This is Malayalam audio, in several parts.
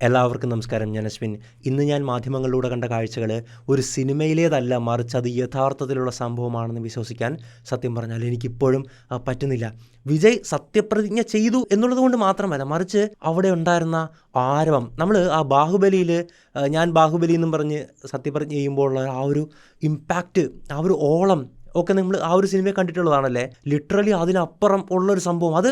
എല്ലാവർക്കും നമസ്കാരം. ഞാൻ അശ്വിൻ. ഇന്ന് ഞാൻ മാധ്യമങ്ങളിലൂടെ കണ്ട കാഴ്ചകൾ ഒരു സിനിമയിലേതല്ല, മറിച്ച് അത് യഥാർത്ഥത്തിലുള്ള സംഭവമാണെന്ന് വിശ്വസിക്കാൻ സത്യം പറഞ്ഞാൽ എനിക്കിപ്പോഴും പറ്റുന്നില്ല. വിജയ് സത്യപ്രതിജ്ഞ ചെയ്തു എന്നുള്ളത് കൊണ്ട് മാത്രമല്ല, മറിച്ച് അവിടെ ഉണ്ടായിരുന്ന ആരവം, നമ്മൾ ആ ബാഹുബലിയിൽ ഞാൻ ബാഹുബലി എന്നും പറഞ്ഞ് സത്യപ്രതിജ്ഞ ചെയ്യുമ്പോഴുള്ള ആ ഒരു ഇമ്പാക്റ്റ്, ആ ഒരു ഓളം ഒക്കെ നമ്മൾ ആ ഒരു സിനിമയെ കണ്ടിട്ടുള്ളതാണല്ലേ. ലിറ്ററലി അതിനപ്പുറം ഉള്ളൊരു സംഭവം, അത്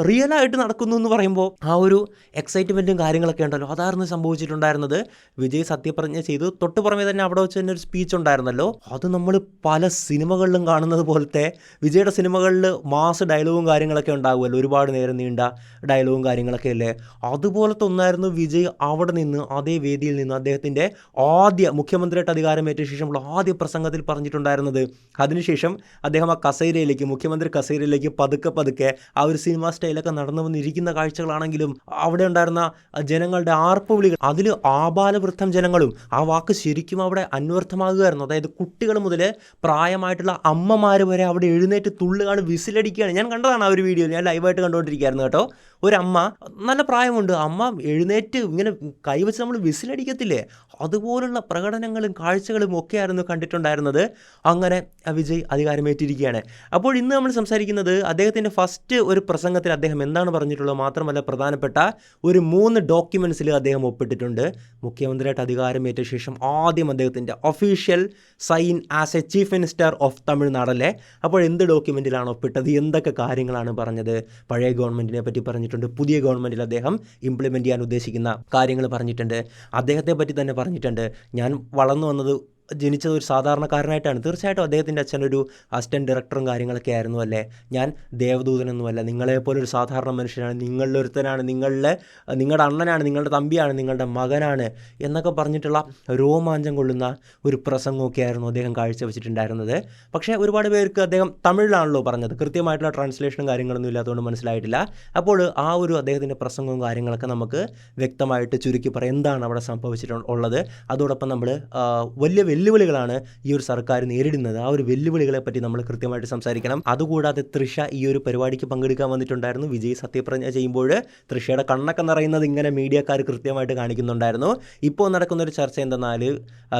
റിയലായിട്ട് നടക്കുന്നു എന്ന് പറയുമ്പോൾ ആ ഒരു എക്സൈറ്റ്മെൻറ്റും കാര്യങ്ങളൊക്കെ ഉണ്ടല്ലോ, അതായിരുന്നു സംഭവിച്ചിട്ടുണ്ടായിരുന്നത്. വിജയ് സത്യപ്രതിജ്ഞ ചെയ്തു. തൊട്ട് പുറമേ തന്നെ അവിടെ വെച്ച് തന്നെ ഒരു സ്പീച്ച് ഉണ്ടായിരുന്നല്ലോ. അത് നമ്മൾ പല സിനിമകളിലും കാണുന്നത് പോലത്തെ, വിജയുടെ സിനിമകളിൽ മാസ് ഡയലോഗും കാര്യങ്ങളൊക്കെ ഉണ്ടാകുമല്ലോ, ഒരുപാട് നേരം നീണ്ട ഡയലോഗും കാര്യങ്ങളൊക്കെ അല്ലേ. അതുപോലത്തെ ഒന്നായിരുന്നു വിജയ് അവിടെ നിന്ന്, അതേ വേദിയിൽ നിന്ന് അദ്ദേഹത്തിൻ്റെ ആദ്യ മുഖ്യമന്ത്രിയായിട്ട് അധികാരമേറ്റ ശേഷമുള്ള ആദ്യ പ്രസംഗത്തിൽ പറഞ്ഞിട്ടുണ്ടായിരുന്നത്. അതിനുശേഷം അദ്ദേഹം ആ കസേരയിലേക്ക്, മുഖ്യമന്ത്രി കസേരയിലേക്ക് പതുക്കെ ആ ഒരു സിനിമ സ്റ്റൈലൊക്കെ നടന്നു വന്നിരിക്കുന്ന കാഴ്ചകളാണെങ്കിലും അവിടെ ഉണ്ടായിരുന്ന ജനങ്ങളുടെ ആർപ്പുവിളികൾ, അതിൽ ആബാലവൃദ്ധം ജനങ്ങളും, ആ വാക്ക് ശരിക്കും അവിടെ അന്വർത്ഥമാകുകയായിരുന്നു. അതായത് കുട്ടികൾ മുതൽ പ്രായമായിട്ടുള്ള അമ്മമാർ വരെ അവിടെ എഴുന്നേറ്റ് തുള്ളുകയാണ്, വിസിലടിക്കുകയാണ്. ഞാൻ കണ്ടതാണ് ആ ഒരു വീഡിയോ, ഞാൻ ലൈവായിട്ട് കണ്ടുകൊണ്ടിരിക്കുകയായിരുന്നു കേട്ടോ. ഒരമ്മ, നല്ല പ്രായമുണ്ട്, അമ്മ എഴുന്നേറ്റ് ഇങ്ങനെ കൈവച്ച് നമ്മൾ വിസിലടിക്കത്തില്ലേ, അതുപോലുള്ള പ്രകടനങ്ങളും കാഴ്ചകളും ഒക്കെയായിരുന്നു കണ്ടിട്ടുണ്ടായിരുന്നത്. അങ്ങനെ വിജയ് അധികാരമേറ്റിരിക്കുകയാണ്. അപ്പോൾ ഇന്ന് നമ്മൾ സംസാരിക്കുന്നത് അദ്ദേഹത്തിൻ്റെ ഫസ്റ്റ് ഒരു പ്രസംഗത്തിൽ അദ്ദേഹം എന്താണ് പറഞ്ഞിട്ടുള്ളത് മാത്രമല്ല, പ്രധാനപ്പെട്ട ഒരു 3 ഡോക്യുമെൻറ്റ്സിൽ അദ്ദേഹം ഒപ്പിട്ടിട്ടുണ്ട്. മുഖ്യമന്ത്രിയായിട്ട് അധികാരമേറ്റ ശേഷം ആദ്യം അദ്ദേഹത്തിൻ്റെ official sign as a chief minister of തമിഴ്നാടല്ലേ. അപ്പോൾ എന്ത് ഡോക്യുമെൻറ്റിലാണ് ഒപ്പിട്ടത്, എന്തൊക്കെ കാര്യങ്ങളാണ് പറഞ്ഞത്? പഴയ ഗവൺമെൻറ്റിനെ പറ്റി പറഞ്ഞിട്ടുണ്ട്, പുതിയ ഗവൺമെൻറ്റിൽ അദ്ദേഹം ഇംപ്ലിമെൻറ്റ് ചെയ്യാൻ ഉദ്ദേശിക്കുന്ന കാര്യങ്ങൾ പറഞ്ഞിട്ടുണ്ട്. അദ്ദേഹത്തെ പറ്റി തന്നെ പറഞ്ഞിട്ടുണ്ട്. ഞാൻ വളർന്നു വന്നത്, ജനിച്ചത് ഒരു സാധാരണക്കാരനായിട്ടാണ്. തീർച്ചയായിട്ടും അദ്ദേഹത്തിൻ്റെ അച്ഛനൊരു അസിസ്റ്റൻറ്റ് ഡയറക്ടറും കാര്യങ്ങളൊക്കെ ആയിരുന്നു അല്ലേ. ഞാൻ ദേവദൂതനൊന്നുമല്ല, നിങ്ങളെപ്പോലെ ഒരു സാധാരണ മനുഷ്യനാണ്, നിങ്ങളിലൊരുത്തനാണ്, നിങ്ങളുടെ അണ്ണനാണ്, നിങ്ങളുടെ തമ്പിയാണ്, നിങ്ങളുടെ മകനാണ് എന്നൊക്കെ പറഞ്ഞിട്ടുള്ള രോമാഞ്ചം കൊള്ളുന്ന ഒരു പ്രസംഗമൊക്കെ ആയിരുന്നു അദ്ദേഹം കാഴ്ചവെച്ചിട്ടുണ്ടായിരുന്നത്. പക്ഷേ ഒരുപാട് പേർക്ക് അദ്ദേഹം തമിഴിലാണല്ലോ പറഞ്ഞത്, കൃത്യമായിട്ടുള്ള ട്രാൻസ്ലേഷനും കാര്യങ്ങളൊന്നും ഇല്ലാത്തതുകൊണ്ട് മനസ്സിലായിട്ടില്ല. അപ്പോൾ ആ ഒരു അദ്ദേഹത്തിൻ്റെ പ്രസംഗവും കാര്യങ്ങളൊക്കെ നമുക്ക് വ്യക്തമായിട്ട് ചുരുക്കി പറയാം എന്താണ് അവിടെ സംഭവിച്ചിട്ടുള്ളത്. അതോടൊപ്പം നമ്മൾ വലിയ വെല്ലുവിളികളാണ് ഈ ഒരു സർക്കാർ നേരിടുന്നത്. ആ ഒരു വെല്ലുവിളികളെ പറ്റി നമ്മൾ കൃത്യമായിട്ട് സംസാരിക്കണം. അതുകൂടാതെ തൃഷ ഈ ഒരു പരിപാടിക്ക് പങ്കെടുക്കാൻ വന്നിട്ടുണ്ടായിരുന്നു. വിജയ് സത്യപ്രതിജ്ഞ ചെയ്യുമ്പോൾ തൃഷയുടെ കണ്ണൊക്കെ നിറയുന്നത് ഇങ്ങനെ മീഡിയക്കാർ കൃത്യമായിട്ട് കാണിക്കുന്നുണ്ടായിരുന്നു. ഇപ്പോൾ നടക്കുന്നൊരു ചർച്ച എന്തെന്നാൽ,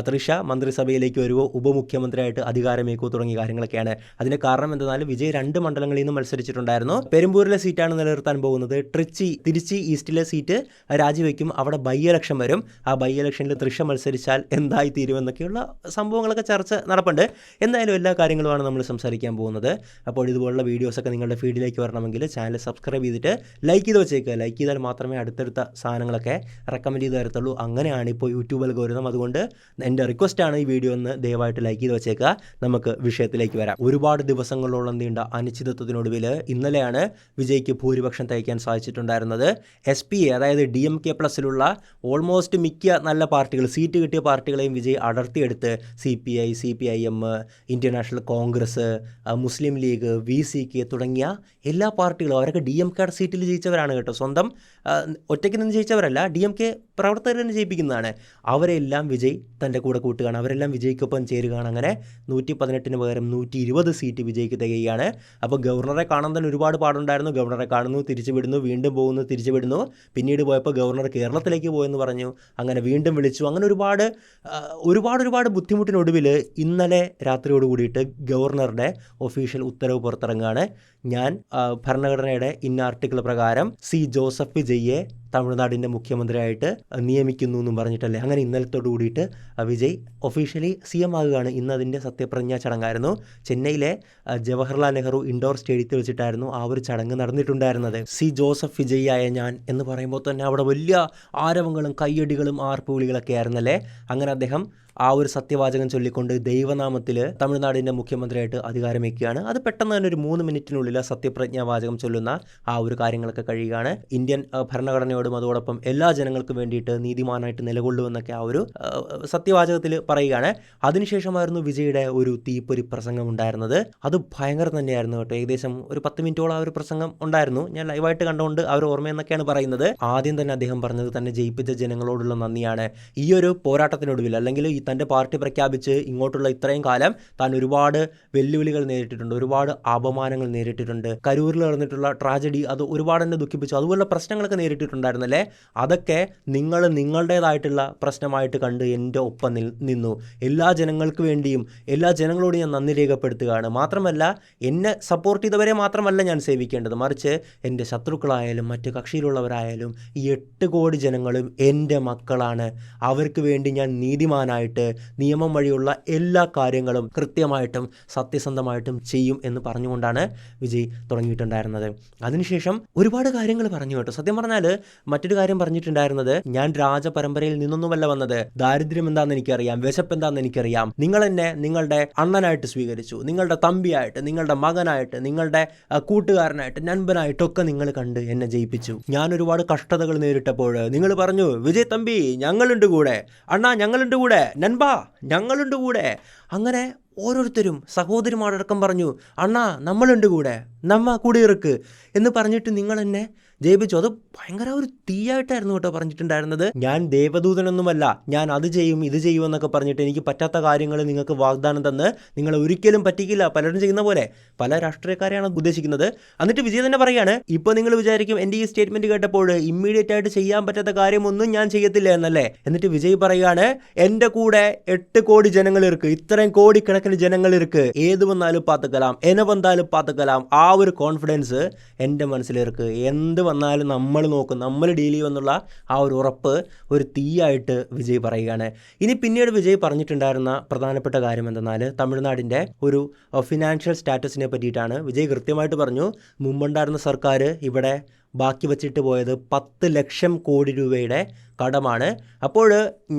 തൃഷ മന്ത്രിസഭയിലേക്ക് വരുമോ, ഉപമുഖ്യമന്ത്രിയായിട്ട് അധികാരമേക്കോ തുടങ്ങിയ കാര്യങ്ങളൊക്കെയാണ്. അതിന് കാരണം എന്തെന്നാൽ, വിജയ് 2 മണ്ഡലങ്ങളിൽ നിന്ന് മത്സരിച്ചിട്ടുണ്ടായിരുന്നു. പെരുമ്പൂരിലെ സീറ്റാണ് നിലനിർത്താൻ പോകുന്നത്. തിരുച്ചി ഈസ്റ്റിലെ സീറ്റ് രാജിവെക്കും. അവിടെ ബൈ ഇലക്ഷൻ വരും. ആ ബൈ ഇലക്ഷനിൽ തൃഷ മത്സരിച്ചാൽ എന്തായി തീരുമെന്നൊക്കെയുള്ള സംഭവങ്ങളൊക്കെ ചർച്ച നടപ്പുണ്ട്. എന്തായാലും എല്ലാ കാര്യങ്ങളുമാണ് നമ്മൾ സംസാരിക്കാൻ പോകുന്നത്. അപ്പോൾ ഇതുപോലുള്ള വീഡിയോസൊക്കെ നിങ്ങളുടെ ഫീഡിലേക്ക് വരണമെങ്കിൽ ചാനൽ സബ്സ്ക്രൈബ് ചെയ്തിട്ട് ലൈക്ക് ചെയ്ത് വെച്ചേക്കുക. ലൈക്ക് ചെയ്താൽ മാത്രമേ അടുത്തടുത്ത സാധനങ്ങളൊക്കെ റെക്കമെൻഡ് ചെയ്ത് തരത്തുള്ളൂ. അങ്ങനെയാണ് ഇപ്പോൾ യൂട്യൂബ് അൽഗോരിതം. അതുകൊണ്ട് എൻ്റെ റിക്വസ്റ്റാണ് ഈ വീഡിയോ ഒന്ന് ദയവായിട്ട് ലൈക്ക് ചെയ്ത് വെച്ചേക്കുക. നമുക്ക് വിഷയത്തിലേക്ക് വരാം. ഒരുപാട് ദിവസങ്ങളോളം നീണ്ട അനിശ്ചിതത്വത്തിനൊടുവിൽ ഇന്നലെയാണ് വിജയ്ക്ക് ഭൂരിപക്ഷം തയ്ക്കാൻ സാധിച്ചിട്ടുണ്ടായിരുന്നത്. SPA, അതായത് DMK പ്ലസിലുള്ള ഓൾമോസ്റ്റ് മിക്ക നല്ല പാർട്ടികൾ, സീറ്റ് കിട്ടിയ പാർട്ടികളെയും വിജയ് അടർത്തിയെടുത്ത് CPI, CPIM, Indian National Congress, Muslim League, VCK തുടങ്ങിയ എല്ലാ പാർട്ടികളും, അവരൊക്കെ DMKയുടെ സീറ്റിൽ ജയിച്ചവരാണ് കേട്ടോ. സ്വന്തം ഒറ്റയ്ക്ക് നിന്ന് ജയിച്ചവരല്ല, DMK പ്രവർത്തകർ തന്നെ ജയിപ്പിക്കുന്നതാണ്. അവരെല്ലാം വിജയ് തൻ്റെ കൂടെ കൂട്ടുകയാണ്, അവരെല്ലാം വിജയ്ക്കൊപ്പം ചേരുകയാണ്. അങ്ങനെ 118 പകരം 120 സീറ്റ് വിജയ്ക്ക് തികയുകയാണ്. അപ്പോൾ ഗവർണറെ കാണാൻ തന്നെ ഒരുപാട് പാടുണ്ടായിരുന്നു. ഗവർണറെ കാണുന്നു, തിരിച്ചു വിടുന്നു, വീണ്ടും പോകുന്നു, തിരിച്ചു വിടുന്നു. പിന്നീട് പോയപ്പോൾ ഗവർണർ കേരളത്തിലേക്ക് പോയെന്ന് പറഞ്ഞു. അങ്ങനെ വീണ്ടും വിളിച്ചു. അങ്ങനെ ഒരുപാട് ബുദ്ധിമുട്ടിനൊടുവിൽ ഇന്നലെ രാത്രിയോട് കൂടിയിട്ട് ഗവർണറുടെ ഒഫീഷ്യൽ ഉത്തരവ് പുറത്തിറങ്ങുകയാണ്. ഞാൻ ഭരണഘടനയുടെ ഇന്ന ആർട്ടിക്കിൾ പ്രകാരം ജോസഫ് വിജയെ തമിഴ്നാടിൻ്റെ മുഖ്യമന്ത്രിയായിട്ട് നിയമിക്കുന്നു എന്നും പറഞ്ഞിട്ടല്ലേ. അങ്ങനെ ഇന്നലത്തോട് കൂടിയിട്ട് വിജയ് ഒഫീഷ്യലി CM ആകുകയാണ്. ഇന്ന് അതിൻ്റെ സത്യപ്രതിജ്ഞാ ചടങ്ങായിരുന്നു. ചെന്നൈയിലെ ജവഹർലാൽ നെഹ്റു ഇൻഡോർ സ്റ്റേഡിയത്തിൽ വെച്ചിട്ടായിരുന്നു ആ ഒരു ചടങ്ങ് നടന്നിട്ടുണ്ടായിരുന്നത്. ജോസഫ് വിജയായ ഞാൻ എന്ന് പറയുമ്പോൾ തന്നെ അവിടെ വലിയ ആരവങ്ങളും കയ്യടികളും ആർപ്പുവിളികളൊക്കെ ആയിരുന്നല്ലേ. അങ്ങനെ അദ്ദേഹം ആ ഒരു സത്യവാചകം ചൊല്ലിക്കൊണ്ട് ദൈവനാമത്തിൽ തമിഴ്നാടിൻ്റെ മുഖ്യമന്ത്രിയായിട്ട് അധികാരമേക്കുകയാണ്. അത് പെട്ടെന്ന് തന്നെ ഒരു 3 മിനിറ്റിനുള്ളിൽ സത്യപ്രതിജ്ഞാ വാചകം ചൊല്ലുന്ന ആ ഒരു കാര്യങ്ങളൊക്കെ കഴിയുകയാണ്. ഇന്ത്യൻ ഭരണഘടനയോടും അതോടൊപ്പം എല്ലാ ജനങ്ങൾക്കും വേണ്ടിയിട്ട് നീതിമാനായിട്ട് നിലകൊള്ളുമെന്നൊക്കെ ആ ഒരു സത്യവാചകത്തിൽ പറയുകയാണ്. അതിനുശേഷമായിരുന്നു വിജയുടെ ഒരു തീപ്പൊരി പ്രസംഗം ഉണ്ടായിരുന്നത്. അത് ഭയങ്കര തന്നെയായിരുന്നു കേട്ടോ. ഏകദേശം ഒരു 10 മിനിറ്റോളം ആ ഒരു പ്രസംഗം ഉണ്ടായിരുന്നു. ഞാൻ ലൈവായിട്ട് കണ്ടുകൊണ്ട് ആ ഒരു ഓർമ്മയെന്നൊക്കെയാണ് പറയുന്നത്. ആദ്യം തന്നെ അദ്ദേഹം പറഞ്ഞത് തന്നെ ജയിപ്പിച്ച ജനങ്ങളോടുള്ള നന്ദിയാണ്. ഈ ഒരു പോരാട്ടത്തിനൊടുവിൽ, അല്ലെങ്കിൽ തൻ്റെ പാർട്ടി പ്രഖ്യാപിച്ച് ഇങ്ങോട്ടുള്ള ഇത്രയും കാലം താൻ ഒരുപാട് വെല്ലുവിളികൾ നേരിട്ടിട്ടുണ്ട്, ഒരുപാട് അപമാനങ്ങൾ നേരിട്ടിട്ടുണ്ട്. കരൂരിൽ നടന്നിട്ടുള്ള ട്രാജഡി അത് ഒരുപാട് എന്നെ ദുഃഖിപ്പിച്ചു. അതുപോലുള്ള പ്രശ്നങ്ങളൊക്കെ നേരിട്ടിട്ടുണ്ടായിരുന്നു. ഉണ്ടായിരുന്നല്ലേ, അതൊക്കെ നിങ്ങൾ നിങ്ങളുടേതായിട്ടുള്ള പ്രശ്നമായിട്ട് കണ്ട് എൻ്റെ ഒപ്പം നിന്നു. എല്ലാ ജനങ്ങൾക്ക് വേണ്ടിയും എല്ലാ ജനങ്ങളോടും ഞാൻ നന്ദി രേഖപ്പെടുത്തുകയാണ്. മാത്രമല്ല എന്നെ സപ്പോർട്ട് ചെയ്തവരെ മാത്രമല്ല ഞാൻ സേവിക്കേണ്ടത്, മറിച്ച് എൻ്റെ ശത്രുക്കളായാലും മറ്റ് കക്ഷിയിലുള്ളവരായാലും ഈ 8 കോടി ജനങ്ങളും എൻ്റെ മക്കളാണ്. അവർക്ക് വേണ്ടി ഞാൻ നീതിമാനായിട്ട് നിയമം വഴിയുള്ള എല്ലാ കാര്യങ്ങളും കൃത്യമായിട്ടും സത്യസന്ധമായിട്ടും ചെയ്യും എന്ന് പറഞ്ഞുകൊണ്ടാണ് വിജയ് തുടങ്ങിയിട്ടുണ്ടായിരുന്നത്. അതിനുശേഷം ഒരുപാട് കാര്യങ്ങൾ പറഞ്ഞു കേട്ടോ. സത്യം പറഞ്ഞാൽ മറ്റൊരു കാര്യം പറഞ്ഞിട്ടുണ്ടായിരുന്നത്, ഞാൻ രാജപരമ്പരയിൽ നിന്നൊന്നുമല്ല വന്നത്, ദാരിദ്ര്യം എന്താണെന്ന് എനിക്കറിയാം, വിശപ്പ് എന്താണെന്ന് എനിക്കറിയാം, നിങ്ങൾ എന്നെ നിങ്ങളുടെ അണ്ണനായിട്ട് സ്വീകരിച്ചു, നിങ്ങളുടെ തമ്പിയായിട്ട്, നിങ്ങളുടെ മകനായിട്ട്, നിങ്ങളുടെ കൂട്ടുകാരനായിട്ട്, നൻപനായിട്ടൊക്കെ നിങ്ങൾ കണ്ട് എന്നെ ജയിപ്പിച്ചു. ഞാൻ ഒരുപാട് കഷ്ടതകൾ നേരിട്ടപ്പോൾ നിങ്ങൾ പറഞ്ഞു, വിജയ് തമ്പി ഞങ്ങളുണ്ട് കൂടെ, അണ്ണാ ഞങ്ങളുണ്ട് കൂടെ, നൻപാ ഞങ്ങളുണ്ട് കൂടെ. അങ്ങനെ ഓരോരുത്തരും സഹോദരിമാരടക്കം പറഞ്ഞു, അണ്ണാ നമ്മളുണ്ട് കൂടെ, നമ്മ കൂടെ ഇറക്ക് എന്ന് പറഞ്ഞിട്ട് നിങ്ങൾ എന്നെ ജയിപ്പിച്ചു. അത് ഭയങ്കര ഒരു തീയായിട്ടായിരുന്നു കേട്ടോ പറഞ്ഞിട്ടുണ്ടായിരുന്നത്. ഞാൻ ദേവദൂതനൊന്നുമല്ല, ഞാൻ അത് ചെയ്യും ഇത് ചെയ്യും എന്നൊക്കെ പറഞ്ഞിട്ട് എനിക്ക് പറ്റാത്ത കാര്യങ്ങൾ നിങ്ങൾക്ക് വാഗ്ദാനം തന്ന് നിങ്ങളെ ഒരിക്കലും പറ്റിക്കില്ല, പലരും ചെയ്യുന്ന പോലെ. പല രാഷ്ട്രീയക്കാരെയാണ് ഉദ്ദേശിക്കുന്നത്. എന്നിട്ട് വിജയ് തന്നെ പറയുകയാണ്, ഇപ്പോൾ നിങ്ങൾ വിചാരിക്കും എൻ്റെ ഈ സ്റ്റേറ്റ്മെൻറ്റ് കേട്ടപ്പോൾ ഇമ്മീഡിയറ്റ് ആയിട്ട് ചെയ്യാൻ പറ്റാത്ത കാര്യമൊന്നും ഞാൻ ചെയ്യത്തില്ല എന്നല്ലേ. എന്നിട്ട് വിജയ് പറയുകയാണ്, എൻ്റെ കൂടെ 8 കോടി ജനങ്ങൾ ഇருக்கு, ഇത്രയും കോടിക്കണക്കിന് ജനങ്ങൾ ഇருக்கு, ഏത് വന്നാലും പാത്തുക്കലാം, എന്നെ വന്നാലും പാത്തുക്കലാം. ആ ഒരു കോൺഫിഡൻസ് എൻ്റെ മനസ്സിലിருக்கு. എന്ത് വന്നാലും നമ്മൾ നോക്കും, നമ്മൾ ഡീൽ ചെയ്യുമെന്നുള്ള ആ ഒരു ഉറപ്പ് ഒരു തീയായിട്ട് വിജയ് പറയുകയാണ്. ഇനി പിന്നീട് വിജയ് പറഞ്ഞിട്ടുണ്ടായിരുന്ന പ്രധാനപ്പെട്ട കാര്യം എന്തെന്നാൽ, തമിഴ്നാടിൻ്റെ ഒരു ഫിനാൻഷ്യൽ സ്റ്റാറ്റസിനെ പറ്റിയിട്ടാണ്. വിജയ് കൃത്യമായിട്ട് പറഞ്ഞു, മുമ്പുണ്ടായിരുന്ന സർക്കാർ ഇവിടെ ബാക്കി വച്ചിട്ട് പോയത് 10 ലക്ഷം കോടി രൂപയുടെ കടമാണ്. അപ്പോൾ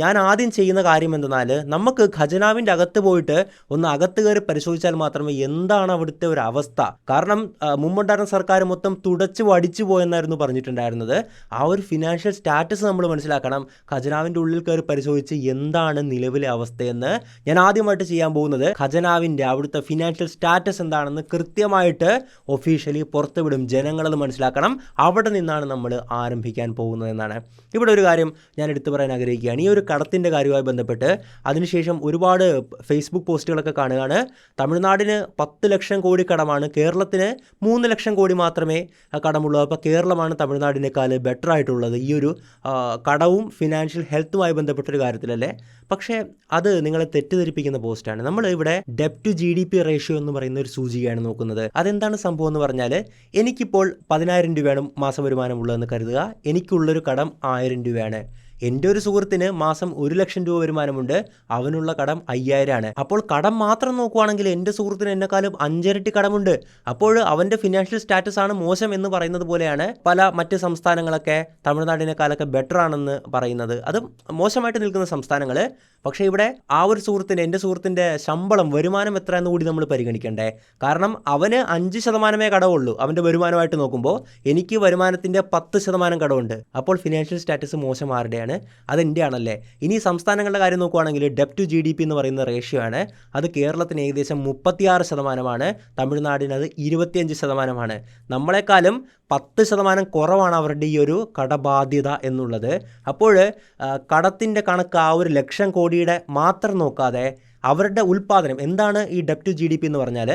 ഞാൻ ആദ്യം ചെയ്യുന്ന കാര്യം എന്തെന്നാൽ, നമുക്ക് ഖജനാവിൻ്റെ അകത്ത് പോയിട്ട് ഒന്ന് അകത്ത് കയറി പരിശോധിച്ചാൽ മാത്രമേ എന്താണ് അവിടുത്തെ ഒരു അവസ്ഥ. കാരണം മുമ്പുണ്ടായിരുന്ന സർക്കാർ മൊത്തം തുടച്ച് വടിച്ചു പോയെന്നായിരുന്നു പറഞ്ഞിട്ടുണ്ടായിരുന്നത്. ആ ഒരു ഫിനാൻഷ്യൽ സ്റ്റാറ്റസ് നമ്മൾ മനസ്സിലാക്കണം. ഖജനാവിൻ്റെ ഉള്ളിൽ കയറി പരിശോധിച്ച് എന്താണ് നിലവിലെ അവസ്ഥയെന്ന് ഞാൻ ആദ്യമായിട്ട് ചെയ്യാൻ പോകുന്നത്, ഖജനാവിൻ്റെ അവിടുത്തെ ഫിനാൻഷ്യൽ സ്റ്റാറ്റസ് എന്താണെന്ന് കൃത്യമായിട്ട് ഒഫീഷ്യലി പുറത്തുവിടും. ജനങ്ങളത് മനസ്സിലാക്കണം. അവിടെ നിന്നാണ് നമ്മൾ ആരംഭിക്കാൻ പോകുന്നതെന്നാണ്. ഇവിടെ ഒരു കാര്യം ഞാൻ എടുത്തു പറയാൻ ആഗ്രഹിക്കുകയാണ്. ഈ ഒരു കടത്തിൻ്റെ കാര്യവുമായി ബന്ധപ്പെട്ട് അതിനുശേഷം ഒരുപാട് ഫേസ്ബുക്ക് പോസ്റ്റുകളൊക്കെ കാണുകയാണ്. തമിഴ്നാടിന് 10 ലക്ഷം കോടി കടമാണ്, കേരളത്തിന് 3 ലക്ഷം കോടി മാത്രമേ കടമുള്ളൂ. അപ്പോൾ കേരളമാണ് തമിഴ്നാടിനേക്കാൾ ബെറ്റർ ആയിട്ടുള്ളത് ഈ ഒരു കടവും ഫിനാൻഷ്യൽ ഹെൽത്തുമായി ബന്ധപ്പെട്ടൊരു കാര്യത്തിലല്ലേ. പക്ഷേ അത് നിങ്ങളെ തെറ്റിദ്ധരിപ്പിക്കുന്ന പോസ്റ്റാണ്. നമ്മൾ ഇവിടെ ഡെപ്റ്റ് ടു GDP റേഷ്യോ എന്ന് പറയുന്ന ഒരു സൂചികയാണ് നോക്കുന്നത്. അതെന്താണ് സംഭവം എന്ന് പറഞ്ഞാൽ, എനിക്കിപ്പോൾ 10,000 രൂപയാണ് മാസ വരുമാനമുള്ളതെന്ന് കരുതുക. എനിക്കുള്ളൊരു കടം 1000 രൂപയാണ്. എൻ്റെ ഒരു സുഹൃത്തിന് മാസം 1 ലക്ഷം രൂപ വരുമാനമുണ്ട്, അവനുള്ള കടം 5000 ആണ്. അപ്പോൾ കടം മാത്രം നോക്കുവാണെങ്കിൽ എൻ്റെ സുഹൃത്തിന് എന്നെക്കാളും 5 ഇരട്ടി കടമുണ്ട്. അപ്പോൾ അവൻ്റെ ഫിനാൻഷ്യൽ സ്റ്റാറ്റസ് ആണ് മോശം എന്ന് പറയുന്നത് പോലെയാണ് പല മറ്റ് സംസ്ഥാനങ്ങളൊക്കെ തമിഴ്നാടിനേക്കാളൊക്കെ ബെറ്റർ ആണെന്ന് പറയുന്നത്. അത് മോശമായിട്ട് നിൽക്കുന്ന സംസ്ഥാനങ്ങൾ. പക്ഷേ ഇവിടെ ആ ഒരു സുഹൃത്തിൻ്റെ, എൻ്റെ സുഹൃത്തിൻ്റെ ശമ്പളം വരുമാനം എത്ര എന്ന് കൂടി നമ്മൾ പരിഗണിക്കണ്ടേ. കാരണം അവന് 5% കടമുള്ളൂ അവൻ്റെ വരുമാനമായിട്ട് നോക്കുമ്പോൾ, എനിക്ക് വരുമാനത്തിൻ്റെ 10% കടമുണ്ട്. അപ്പോൾ ഫിനാൻഷ്യൽ സ്റ്റാറ്റസ് മോശം ആരുടെയാണ്? അതെൻ്റെ ആണല്ലേ. ഇനി സംസ്ഥാനങ്ങളുടെ കാര്യം നോക്കുവാണെങ്കിൽ ഡെപ്റ്റ് ടു GDP എന്ന് പറയുന്ന റേഷ്യോ ആണ്. അത് കേരളത്തിന് ഏകദേശം 36%, തമിഴ്നാടിന് അത് 25%. നമ്മളെക്കാളും 10% കുറവാണ് അവരുടെ ഈ ഒരു കടബാധ്യത എന്നുള്ളത്. അപ്പോൾ കടത്തിൻ്റെ കണക്ക് ആ 1 ലക്ഷം കോടിയുടെ മാത്രം നോക്കാതെ അവരുടെ ഉൽപ്പാദനം എന്താണ് ഈ ഡെപ്റ്റ് ടു GDP എന്ന് പറഞ്ഞാൽ,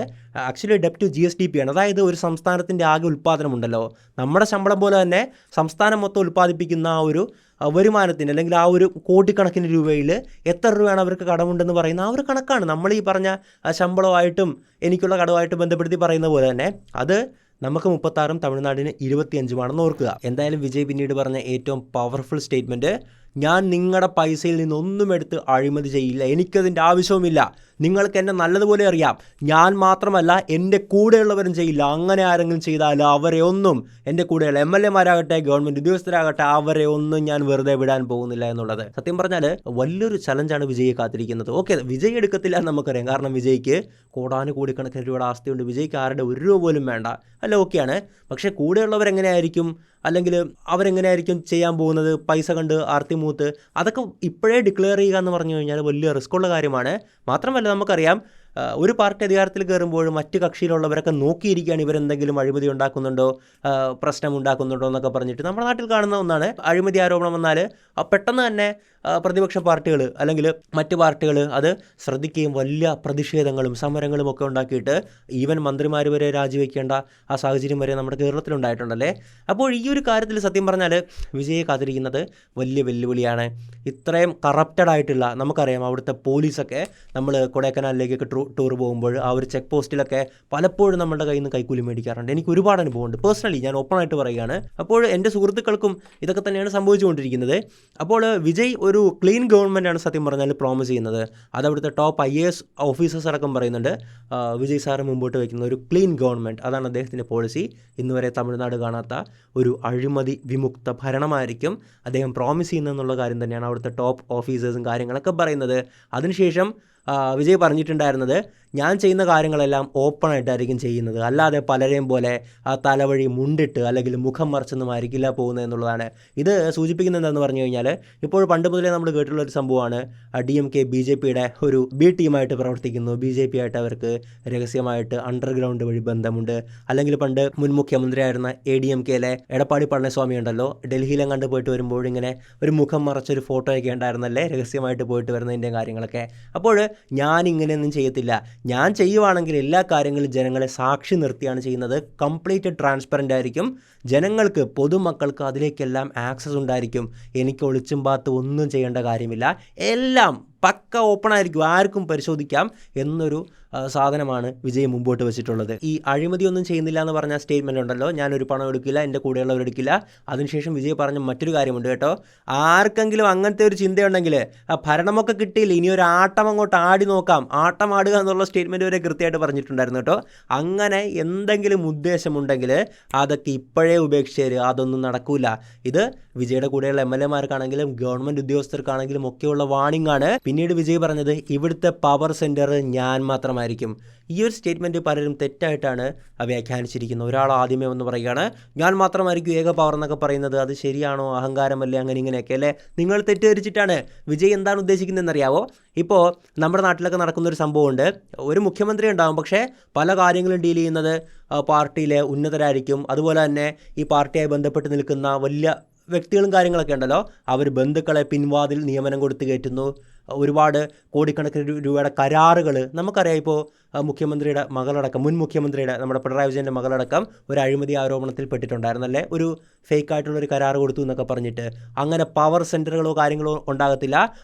ആക്ച്വലി ഡെപ്റ്റ് ടു GSDP ആണ്. അതായത് ഒരു സംസ്ഥാനത്തിൻ്റെ ആകെ ഉൽപ്പാദനം ഉണ്ടല്ലോ, നമ്മുടെ ശമ്പളം പോലെ തന്നെ സംസ്ഥാനം മൊത്തം ഉൽപ്പാദിപ്പിക്കുന്ന ആ ഒരു വരുമാനത്തിന് അല്ലെങ്കിൽ ആ ഒരു കോടിക്കണക്കിന് രൂപയിൽ എത്ര രൂപയാണ് അവർക്ക് കടമുണ്ടെന്ന് പറയുന്ന ആ ഒരു കണക്കാണ് നമ്മൾ ഈ പറഞ്ഞ ശമ്പളമായിട്ടും എനിക്കുള്ള കടമായിട്ടും ബന്ധപ്പെടുത്തി പറയുന്ന പോലെ തന്നെ. അത് നമുക്ക് 36, തമിഴ്നാടിന് 25 ഓർക്കുക. എന്തായാലും വിജയ് പിന്നീട് പറഞ്ഞ ഏറ്റവും പവർഫുൾ സ്റ്റേറ്റ്മെൻറ്റ്, ഞാൻ നിങ്ങളുടെ പൈസയിൽ നിന്നൊന്നും എടുത്ത് അഴിമതി ചെയ്യില്ല, എനിക്കതിൻ്റെ ആവശ്യവുമില്ല, നിങ്ങൾക്ക് എന്നെ നല്ലതുപോലെ അറിയാം, ഞാൻ മാത്രമല്ല എൻ്റെ കൂടെയുള്ളവരും ചെയ്യില്ല. അങ്ങനെ ആരെങ്കിലും ചെയ്താൽ അവരെ ഒന്നും, എൻ്റെ കൂടെയുള്ള MLA-മാരാകട്ടെ ഗവൺമെൻറ് ഉദ്യോഗസ്ഥരാകട്ടെ, അവരെ ഒന്നും ഞാൻ വെറുതെ വിടാൻ പോകുന്നില്ല എന്നുള്ളത്. സത്യം പറഞ്ഞാൽ വലിയൊരു ചലഞ്ചാണ് വിജയെ കാത്തിരിക്കുന്നത്. ഓക്കെ, വിജയ് എടുക്കത്തില്ല എന്ന് നമുക്കറിയാം. കാരണം വിജയ്ക്ക് കോടാനുകോടിക്കണക്കിന് രൂപയുടെ ആസ്തിയുണ്ട്, വിജയ്ക്ക് ആരുടെ 1 രൂപ പോലും വേണ്ട, അല്ല ഓക്കെയാണ്. പക്ഷേ കൂടെയുള്ളവരെങ്ങനെയായിരിക്കും, അല്ലെങ്കിൽ അവരെങ്ങനെയായിരിക്കും ചെയ്യാൻ പോകുന്നത്? പൈസ കണ്ട് ആർത്തിമൂത്ത് അതൊക്കെ ഇപ്പോഴേ ഡിക്ലെയർ ചെയ്യുക എന്ന് പറഞ്ഞു കഴിഞ്ഞാൽ വലിയ റിസ്ക്കുള്ള കാര്യമാണ്. മാത്രമല്ല നമുക്കറിയാം ഒരു പാർട്ടി അധികാരത്തിൽ കയറുമ്പോൾ മറ്റ് കക്ഷിയിലുള്ളവരൊക്കെ നോക്കിയിരിക്കുകയാണ് ഇവരെന്തെങ്കിലും അഴിമതി ഉണ്ടാക്കുന്നുണ്ടോ, പ്രശ്നം ഉണ്ടാക്കുന്നുണ്ടോ എന്നൊക്കെ പറഞ്ഞിട്ട്. നമ്മുടെ നാട്ടിൽ കാണുന്ന ഒന്നാണ് അഴിമതി ആരോപണം വന്നാൽ പെട്ടെന്ന് തന്നെ പ്രതിപക്ഷ പാർട്ടികൾ അല്ലെങ്കിൽ മറ്റ് പാർട്ടികൾ അത് ശ്രദ്ധിക്കുകയും വലിയ പ്രതിഷേധങ്ങളും സമരങ്ങളും ഒക്കെ ഉണ്ടാക്കിയിട്ട് ഈവൻ മന്ത്രിമാർ വരെ രാജിവെക്കേണ്ട ആ സാഹചര്യം വരെ നമ്മുടെ കേരളത്തിലുണ്ടായിട്ടുണ്ടല്ലേ. അപ്പോൾ ഈ ഒരു കാര്യത്തിൽ സത്യം പറഞ്ഞാൽ വിജയെ കാത്തിരിക്കുന്നത് വലിയ വെല്ലുവിളിയാണ്. ഇത്രയും കറപ്റ്റഡ് ആയിട്ടുള്ള, നമുക്കറിയാം അവിടുത്തെ പോലീസൊക്കെ നമ്മൾ കൊടൈക്കനാലിലേക്കൊക്കെ ടൂർ പോകുമ്പോൾ ആ ഒരു ചെക്ക് പോസ്റ്റിലൊക്കെ പലപ്പോഴും നമ്മുടെ കയ്യിൽ നിന്ന് കൈക്കൂലി മേടിക്കാറുണ്ട്. എനിക്ക് ഒരുപാട് അനുഭവമുണ്ട് പേഴ്സണലി, ഞാൻ ഓപ്പണായിട്ട് പറയുകയാണ്. അപ്പോൾ എൻ്റെ സുഹൃത്തുക്കൾക്കും ഇതൊക്കെ തന്നെയാണ് സംഭവിച്ചുകൊണ്ടിരിക്കുന്നത്. അപ്പോൾ വിജയ് ഒരു ക്ലീൻ ഗവൺമെൻറ്റാണ് സത്യം പറഞ്ഞാൽ പ്രോമിസ് ചെയ്യുന്നത്. അതവിടുത്തെ ടോപ്പ് IAS ഓഫീസേഴ്സ് അടക്കം പറയുന്നുണ്ട്. വിജയ് സാറ് മുമ്പോട്ട് വയ്ക്കുന്ന ഒരു ക്ലീൻ ഗവൺമെൻറ്, അതാണ് അദ്ദേഹത്തിൻ്റെ പോളിസി. ഇന്നുവരെ തമിഴ്നാട് കാണാത്ത ഒരു അഴിമതി വിമുക്ത ഭരണമായിരിക്കും അദ്ദേഹം പ്രോമിസ് ചെയ്യുന്നതെന്നുള്ള കാര്യം തന്നെയാണ് അവിടുത്തെ ടോപ്പ് ഓഫീസേഴ്സും കാര്യങ്ങളൊക്കെ പറയുന്നത്. അതിനുശേഷം വിജയ് പറഞ്ഞിട്ടുണ്ടായിരുന്നത്, ഞാൻ ചെയ്യുന്ന കാര്യങ്ങളെല്ലാം ഓപ്പണായിട്ടായിരിക്കും ചെയ്യുന്നത്, അല്ലാതെ പലരെയും പോലെ തലവഴി മുണ്ടിട്ട് അല്ലെങ്കിൽ മുഖം മറച്ചൊന്നും ആയിരിക്കില്ല പോകുന്നത് എന്നുള്ളതാണ്. ഇത് സൂചിപ്പിക്കുന്നത് എന്താണെന്ന് പറഞ്ഞു കഴിഞ്ഞാൽ, ഇപ്പോൾ പണ്ട് മുതലേ നമ്മൾ കേട്ടിട്ടുള്ളൊരു സംഭവമാണ് DMK BJPയുടെ ഒരു B ടീമായിട്ട് പ്രവർത്തിക്കുന്നു, BJP ആയിട്ട് അവർക്ക് രഹസ്യമായിട്ട് അണ്ടർഗ്രൗണ്ട് വഴി ബന്ധമുണ്ട്. അല്ലെങ്കിൽ പണ്ട് മുൻ മുഖ്യമന്ത്രിയായിരുന്ന ADMKയിലെ എടപ്പാടി പളനിസ്വാമി ഉണ്ടല്ലോ, ഡൽഹിയിലും കണ്ട് പോയിട്ട് വരുമ്പോൾ ഇങ്ങനെ ഒരു മുഖം മറച്ചൊരു ഫോട്ടോയൊക്കെ ഉണ്ടായിരുന്നല്ലേ രഹസ്യമായിട്ട് പോയിട്ട് വരുന്നതിൻ്റെ കാര്യങ്ങളൊക്കെ. അപ്പോൾ ഞാൻ ഇങ്ങനെയൊന്നും ചെയ്യത്തില്ല, ഞാൻ ചെയ്യുവാണെങ്കിൽ എല്ലാ കാര്യങ്ങളും ജനങ്ങളെ സാക്ഷി നിർത്തിയാണ് ചെയ്യുന്നത്, കംപ്ലീറ്റ് ട്രാൻസ്പെറൻ്റ് ആയിരിക്കും, ജനങ്ങൾക്ക് പൊതുമക്കൾക്ക് അതിലേക്കെല്ലാം ആക്സസ് ഉണ്ടായിരിക്കും, എനിക്ക് ഒളിച്ചും പാത്ത് ഒന്നും ചെയ്യേണ്ട കാര്യമില്ല, എല്ലാം പക്ക ഓപ്പൺ ആയിരിക്കും, ആർക്കും പരിശോധിക്കാം എന്നൊരു സാധനമാണ് വിജയ് മുമ്പോട്ട് വെച്ചിട്ടുള്ളത്. ഈ അഴിമതിയൊന്നും ചെയ്യുന്നില്ല എന്ന് പറഞ്ഞ സ്റ്റേറ്റ്മെൻ്റ് ഉണ്ടല്ലോ, ഞാനൊരു പണം എടുക്കില്ല, എൻ്റെ കൂടെയുള്ളവരെടുക്കില്ല. അതിനുശേഷം വിജയ് പറഞ്ഞ മറ്റൊരു കാര്യമുണ്ട് കേട്ടോ, ആർക്കെങ്കിലും അങ്ങനത്തെ ഒരു ചിന്തയുണ്ടെങ്കിൽ ഭരണമൊക്കെ കിട്ടിയില്ല, ഇനി ഒരു ആട്ടം അങ്ങോട്ട് ആടി നോക്കാം, ആട്ടം ആടുക എന്നുള്ള സ്റ്റേറ്റ്മെൻറ്റ് വരെ കൃത്യമായിട്ട് പറഞ്ഞിട്ടുണ്ടായിരുന്നു കേട്ടോ. അങ്ങനെ എന്തെങ്കിലും ഉദ്ദേശമുണ്ടെങ്കിൽ അതൊക്കെ ഇപ്പോഴേ ഉപേക്ഷിച്ചേര്, അതൊന്നും നടക്കൂല. ഇത് വിജയുടെ കൂടെയുള്ള MLA-മാർക്കാണെങ്കിലും ഗവൺമെൻറ് ഉദ്യോഗസ്ഥർക്കാണെങ്കിലും ഒക്കെയുള്ള വാണിംഗ് ആണ്. പിന്നീട് വിജയ് പറഞ്ഞത്, ഇവിടുത്തെ പവർ സെൻറ്റർ ഞാൻ മാത്രമായിരിക്കും. ഈ ഒരു സ്റ്റേറ്റ്മെൻറ്റ് പലരും തെറ്റായിട്ടാണ് വ്യാഖ്യാനിച്ചിരിക്കുന്നത്. ഒരാൾ ആദ്യമേ ഒന്ന് പറയുകയാണ്, ഞാൻ മാത്രമായിരിക്കും ഏക പവർ എന്നൊക്കെ പറയുന്നത്, അത് ശരിയാണോ, അഹങ്കാരമല്ലേ, അങ്ങനെ ഇങ്ങനെയൊക്കെ അല്ലേ. നിങ്ങൾ തെറ്റിദ്ധരിച്ചിട്ടാണ്. വിജയ് എന്താണ് ഉദ്ദേശിക്കുന്നതെന്നറിയാവോ? ഇപ്പോൾ നമ്മുടെ നാട്ടിലൊക്കെ നടക്കുന്നൊരു സംഭവമുണ്ട്, ഒരു മുഖ്യമന്ത്രി ഉണ്ടാകും, പക്ഷേ പല കാര്യങ്ങളും ഡീൽ ചെയ്യുന്നത് പാർട്ടിയിലെ ഉന്നതരായിരിക്കും. അതുപോലെ തന്നെ ഈ പാർട്ടിയായി ബന്ധപ്പെട്ട് നിൽക്കുന്ന വലിയ വ്യക്തികളും കാര്യങ്ങളൊക്കെ ഉണ്ടല്ലോ, അവർ ബന്ധുക്കളെ പിൻവാതിൽ നിയമനം കൊടുത്ത് കയറ്റുന്നു. ഒരുപാട് കോടിക്കണക്കിന് രൂപയുടെ കരാറുകൾ നമുക്കറിയാം. ഇപ്പോൾ മുഖ്യമന്ത്രിയുടെ മകളടക്കം, മുൻ മുഖ്യമന്ത്രിയുടെ നമ്മുടെ പിണറായി വിജയൻ്റെ മകളടക്കം ഒരു അഴിമതി ആരോപണത്തിൽ പെട്ടിട്ടുണ്ടായിരുന്നല്ലേ, ഒരു ഫേക്കായിട്ടുള്ളൊരു കരാർ കൊടുത്തു എന്നൊക്കെ പറഞ്ഞിട്ട്. അങ്ങനെ പവർ സെൻറ്ററുകളോ കാര്യങ്ങളോ ഉണ്ടാകത്തില്ല.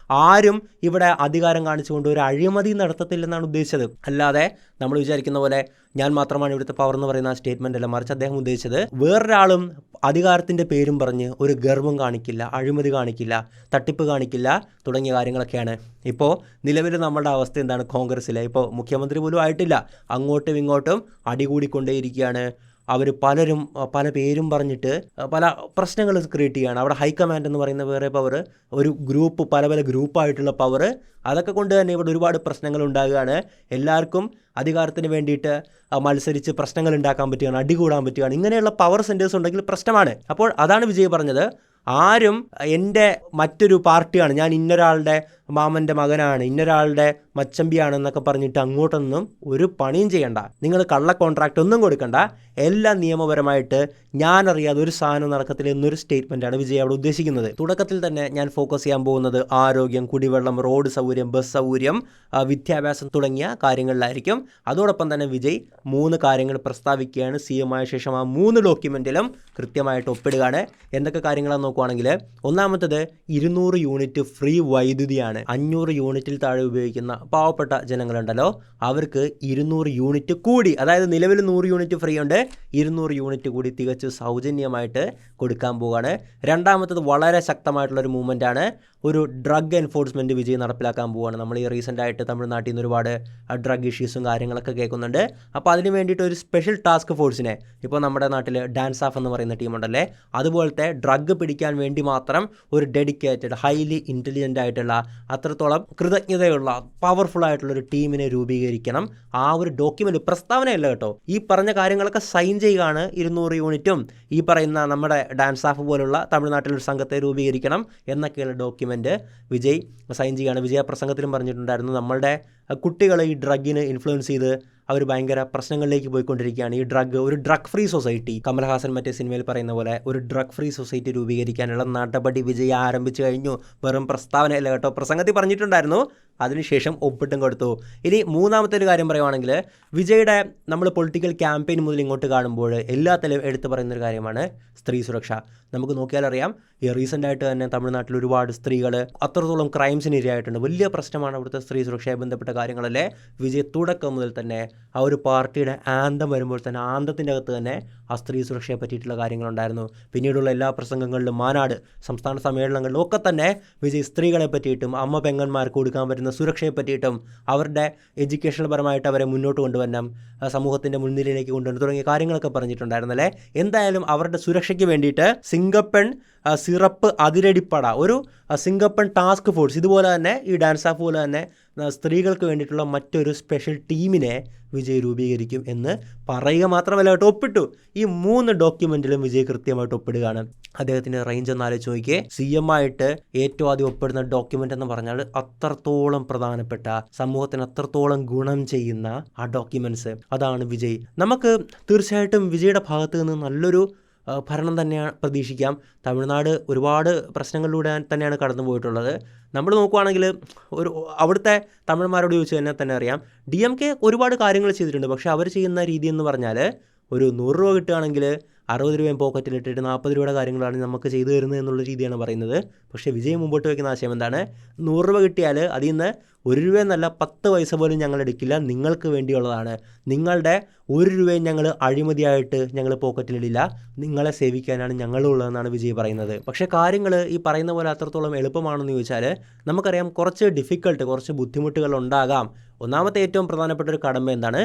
ആരും ഇവിടെ അധികാരം കാണിച്ചുകൊണ്ട് ഒരു അഴിമതി നടത്തത്തില്ലെന്നാണ് ഉദ്ദേശിച്ചത്. അല്ലാതെ നമ്മൾ വിചാരിക്കുന്ന പോലെ ഞാൻ മാത്രമാണ് ഇവിടുത്തെ പവർ എന്ന് പറയുന്ന സ്റ്റേറ്റ്മെൻ്റ് അല്ല, മറിച്ച് അദ്ദേഹം ഉദ്ദേശിച്ചത് വേറൊരാളും അധികാരത്തിൻ്റെ പേരും പറഞ്ഞ് ഒരു ഗർവം കാണിക്കില്ല, അഴിമതി കാണിക്കില്ല, തട്ടിപ്പ് കാണിക്കില്ല തുടങ്ങിയ കാര്യങ്ങളൊക്കെയാണ്. ഇപ്പോൾ നിലവിൽ നമ്മുടെ അവസ്ഥ എന്താണ്? കോൺഗ്രസ്സിലെ ഇപ്പോൾ മുഖ്യമന്ത്രി പോലും ആയിട്ടില്ല, അങ്ങോട്ടും ഇങ്ങോട്ടും അടികൂടിക്കൊണ്ടേയിരിക്കുകയാണ്. അവർ പലരും പല പേരും പറഞ്ഞിട്ട് പല പ്രശ്നങ്ങൾ ക്രിയേറ്റ് ചെയ്യുകയാണ്. അവിടെ ഹൈക്കമാൻഡ് എന്ന് പറയുന്ന വേറെ പവർ, ഒരു ഗ്രൂപ്പ്, പല പല ഗ്രൂപ്പായിട്ടുള്ള പവർ, അതൊക്കെ കൊണ്ട് തന്നെ ഇവിടെ ഒരുപാട് പ്രശ്നങ്ങൾ ഉണ്ടാകുകയാണ്. എല്ലാവർക്കും അധികാരത്തിന് വേണ്ടിയിട്ട് മത്സരിച്ച് പ്രശ്നങ്ങൾ ഉണ്ടാക്കാൻ പറ്റുകയാണ്, അടികൂടാൻ പറ്റുകയാണ്. ഇങ്ങനെയുള്ള പവർ സെൻറ്റേഴ്സ് ഉണ്ടെങ്കിൽ പ്രശ്നമാണ്. അപ്പോൾ അതാണ് വിജയ് പറഞ്ഞത്, ആരും എൻ്റെ മറ്റൊരു പാർട്ടിയാണ്, ഞാൻ ഇന്നൊരാളുടെ മാമൻ്റെ മകനാണ്, ഇന്നൊരാളുടെ മച്ചമ്പിയാണെന്നൊക്കെ പറഞ്ഞിട്ട് അങ്ങോട്ടൊന്നും ഒരു പണിയും ചെയ്യണ്ട, നിങ്ങൾ കള്ള കോൺട്രാക്റ്റ് ഒന്നും കൊടുക്കണ്ട, എല്ലാം നിയമപരമായിട്ട് ഞാനറിയാതെ ഒരു സാധനം നടക്കത്തില്ല എന്നൊരു സ്റ്റേറ്റ്മെൻറ്റാണ് വിജയ് അവിടെ ഉദ്ദേശിക്കുന്നത്. തുടക്കത്തിൽ തന്നെ ഞാൻ ഫോക്കസ് ചെയ്യാൻ പോകുന്നത് ആരോഗ്യം, കുടിവെള്ളം, റോഡ് സൗകര്യം, ബസ് സൗകര്യം, വിദ്യാഭ്യാസം തുടങ്ങിയ കാര്യങ്ങളിലായിരിക്കും. അതോടൊപ്പം തന്നെ വിജയ് 3 കാര്യങ്ങൾ പ്രസ്താവിക്കുകയാണ്. CM ആയ ശേഷം ആ 3 ഡോക്യുമെൻറ്റിലും കൃത്യമായിട്ട് ഒപ്പിടുകയാണ്. എന്തൊക്കെ കാര്യങ്ങളാണെന്ന് നോക്കുവാണെങ്കിൽ, ഒന്നാമത്തത് 200 യൂണിറ്റ് ഫ്രീ വൈദ്യുതിയാണ്. 500 യൂണിറ്റിൽ താഴെ ഉപയോഗിക്കുന്ന പാവപ്പെട്ട ജനങ്ങളുണ്ടല്ലോ, അവർക്ക് 200 യൂണിറ്റ് കൂടി, അതായത് നിലവിൽ 100 യൂണിറ്റ് ഫ്രീ ഉണ്ട്, 200 യൂണിറ്റ് കൂടി തികച്ച് സൗജന്യമായിട്ട് കൊടുക്കാൻ പോവുകയാണ്. രണ്ടാമത്തത് വളരെ ശക്തമായിട്ടുള്ളൊരു മൂവ്മെൻറ്റാണ്, ഒരു ഡ്രഗ് എൻഫോഴ്സ്മെൻറ്റ് വിജയ് നടപ്പിലാക്കാൻ പോവുകയാണ്. നമ്മൾ ഈ റീസെൻ്റായിട്ട് തമിഴ്നാട്ടിൽ നിന്ന് ഒരുപാട് ഡ്രഗ് ഇഷ്യൂസും കാര്യങ്ങളൊക്കെ കേൾക്കുന്നുണ്ട്. അപ്പോൾ അതിന് വേണ്ടിയിട്ട് ഒരു സ്പെഷ്യൽ ടാസ്ക് ഫോഴ്സിനെ, ഇപ്പോൾ നമ്മുടെ നാട്ടിൽ ഡാൻസ് ഓഫ് എന്ന് പറയുന്ന ടീമുണ്ടല്ലേ, അതുപോലത്തെ ഡ്രഗ് പിടിക്കാൻ വേണ്ടി മാത്രം ഒരു ഡെഡിക്കേറ്റഡ്, ഹൈലി ഇൻ്റലിജൻ്റ് ആയിട്ടുള്ള, അത്രത്തോളം കൃതജ്ഞതയുള്ള, പവർഫുൾ ആയിട്ടുള്ളൊരു ടീമിനെ രൂപീകരിക്കണം. ആ ഒരു ഡോക്യുമെൻ്റ്, പ്രസ്താവനയല്ല കേട്ടോ, ഈ പറഞ്ഞ കാര്യങ്ങളൊക്കെ സൈൻ ചെയ്യുകയാണ്. 200 യൂണിറ്റും ഈ പറയുന്ന നമ്മുടെ ഡാൻസ് ഓഫ് പോലുള്ള തമിഴ്നാട്ടിലൊരു സംഘത്തെ രൂപീകരിക്കണം എന്നൊക്കെയുള്ള ഡോക്യുമെൻ്റ് അഗ്രിമെൻറ്റ് വിജയ് സൈൻ ചെയ്യുകയാണ്. വിജയ പ്രസംഗത്തിലും പറഞ്ഞിട്ടുണ്ടായിരുന്നു, നമ്മളുടെ കുട്ടികൾ ഈ ഡ്രഗിന് ഇൻഫ്ലുവൻസ് ചെയ്ത് അവർ ഭയങ്കര പ്രശ്നങ്ങളിലേക്ക് പോയിക്കൊണ്ടിരിക്കുകയാണ്. ഈ ഒരു ഡ്രഗ് ഫ്രീ സൊസൈറ്റി, കമൽഹാസൻ മറ്റേ സിനിമയിൽ പറയുന്ന പോലെ ഒരു ഡ്രഗ് ഫ്രീ സൊസൈറ്റി രൂപീകരിക്കാനുള്ള നടപടി വിജയ് ആരംഭിച്ചു കഴിഞ്ഞു. വെറും പ്രസ്താവനയല്ല കേട്ടോ, പ്രസംഗത്തിൽ പറഞ്ഞിട്ടുണ്ടായിരുന്നു, അതിനുശേഷം ഒപ്പിട്ടും കൊടുത്തു. ഇനി മൂന്നാമത്തെ ഒരു കാര്യം പറയുവാണെങ്കിൽ, വിജയുടെ നമ്മൾ പൊളിറ്റിക്കൽ ക്യാമ്പയിൻ മുതൽ ഇങ്ങോട്ട് കാണുമ്പോൾ എല്ലാത്തിലും എടുത്തു പറയുന്നൊരു കാര്യമാണ് സ്ത്രീ സുരക്ഷ. നമുക്ക് നോക്കിയാലറിയാം, ഈ റീസെൻ്റായിട്ട് തന്നെ തമിഴ്നാട്ടിൽ ഒരുപാട് സ്ത്രീകൾ അത്രത്തോളം ക്രൈംസിന് ഇരയായിട്ടുണ്ട്. വലിയ പ്രശ്നമാണ് അവിടുത്തെ സ്ത്രീ സുരക്ഷയെ ബന്ധപ്പെട്ട കാര്യങ്ങളല്ലേ. വിജയ് തുടക്കം മുതൽ തന്നെ ആ ഒരു പാർട്ടിയുടെ ആന്തം വരുമ്പോൾ തന്നെ ആന്തത്തിൻ്റെ അകത്ത് തന്നെ ആ സ്ത്രീ സുരക്ഷയെ പറ്റിയിട്ടുള്ള കാര്യങ്ങളുണ്ടായിരുന്നു. പിന്നീടുള്ള എല്ലാ പ്രസംഗങ്ങളിലും, മാനാട്, സംസ്ഥാന സമ്മേളനങ്ങളിലും ഒക്കെ തന്നെ വിജയ് സ്ത്രീകളെ പറ്റിയിട്ടും അമ്മ പെങ്ങന്മാർക്ക് കൊടുക്കാൻ പറ്റുന്ന സുരക്ഷയെ പറ്റിയിട്ടും അവരുടെ എഡ്യൂക്കേഷണൽ പരമായിട്ട് അവരെ മുന്നോട്ട് കൊണ്ടുവരണം, സമൂഹത്തിൻ്റെ മുൻനിരയിലേക്ക് കൊണ്ടുവരണം തുടങ്ങിയ കാര്യങ്ങളൊക്കെ പറഞ്ഞിട്ടുണ്ടായിരുന്നല്ലേ. എന്തായാലും അവരുടെ സുരക്ഷയ്ക്ക് വേണ്ടിയിട്ട് സിംഗപ്പൺ സിറപ്പ് അതിരടിപ്പട, ഒരു സിംഗപ്പൺ ടാസ്ക് ഫോഴ്സ്, ഇതുപോലെ തന്നെ ഈ ഡാൻസ് ഓഫ് പോലെ തന്നെ സ്ത്രീകൾക്ക് വേണ്ടിയിട്ടുള്ള മറ്റൊരു സ്പെഷ്യൽ ടീമിനെ വിജയ് രൂപീകരിക്കും എന്ന് പറയുക മാത്രമല്ല കേട്ടോ, ഒപ്പിട്ടു. ഈ 3 ഡോക്യുമെൻറ്റിലും വിജയ് കൃത്യമായിട്ട് ഒപ്പിടുകയാണ്. അദ്ദേഹത്തിൻ്റെ റേഞ്ച് ഒന്ന് ആലോചിച്ച് നോക്കിയേ. CM ആയിട്ട് ഏറ്റവും ആദ്യം ഒപ്പിടുന്ന ഡോക്യുമെൻ്റ് എന്ന് പറഞ്ഞാൽ അത്രത്തോളം പ്രധാനപ്പെട്ട, സമൂഹത്തിന് അത്രത്തോളം ഗുണം ചെയ്യുന്ന ആ ഡോക്യുമെൻറ്റ്സ്, അതാണ് വിജയ്. നമുക്ക് തീർച്ചയായിട്ടും വിജയുടെ ഭാഗത്ത് നിന്ന് നല്ലൊരു ഭരണം തന്നെയാണ് പ്രതീക്ഷിക്കാം. തമിഴ്നാട് ഒരുപാട് പ്രശ്നങ്ങളിലൂടെ തന്നെയാണ് കടന്നു പോയിട്ടുള്ളത്. നമ്മൾ നോക്കുവാണെങ്കിൽ അവിടുത്തെ തമിഴന്മാരോട് ചോദിച്ചു തന്നെ അറിയാം, DMK ഒരുപാട് കാര്യങ്ങൾ ചെയ്തിട്ടുണ്ട്. പക്ഷേ അവർ ചെയ്യുന്ന രീതി എന്ന് പറഞ്ഞാൽ, ഒരു 100 രൂപ കിട്ടുകയാണെങ്കിൽ 60 രൂപയും പോക്കറ്റിലിട്ടിട്ട് 40 രൂപയുടെ കാര്യങ്ങളാണ് നമുക്ക് ചെയ്തു തരുന്നത് എന്നുള്ള രീതിയാണ് പറയുന്നത്. പക്ഷേ വിജയ് മുമ്പോട്ട് വയ്ക്കുന്ന ആശയം എന്താണ്? 100 രൂപ കിട്ടിയാൽ അതിൽ നിന്ന് 1 രൂപയെന്നല്ല 10 പൈസ പോലും ഞങ്ങൾ എടുക്കില്ല, നിങ്ങൾക്ക് വേണ്ടിയുള്ളതാണ്. നിങ്ങളുടെ 1 രൂപയും ഞങ്ങൾ അഴിമതിയായിട്ട് ഞങ്ങൾ പോക്കറ്റിലിടില്ല, നിങ്ങളെ സേവിക്കാനാണ് ഞങ്ങളുള്ളതെന്നാണ് വിജയ് പറയുന്നത്. പക്ഷേ കാര്യങ്ങൾ ഈ പറയുന്ന പോലെ അത്രത്തോളം എളുപ്പമാണെന്ന് ചോദിച്ചാൽ നമുക്കറിയാം, കുറച്ച് ബുദ്ധിമുട്ടുകൾ ഉണ്ടാകാം. ഒന്നാമത്തെ ഏറ്റവും പ്രധാനപ്പെട്ട ഒരു കടമ്പ എന്താണ്?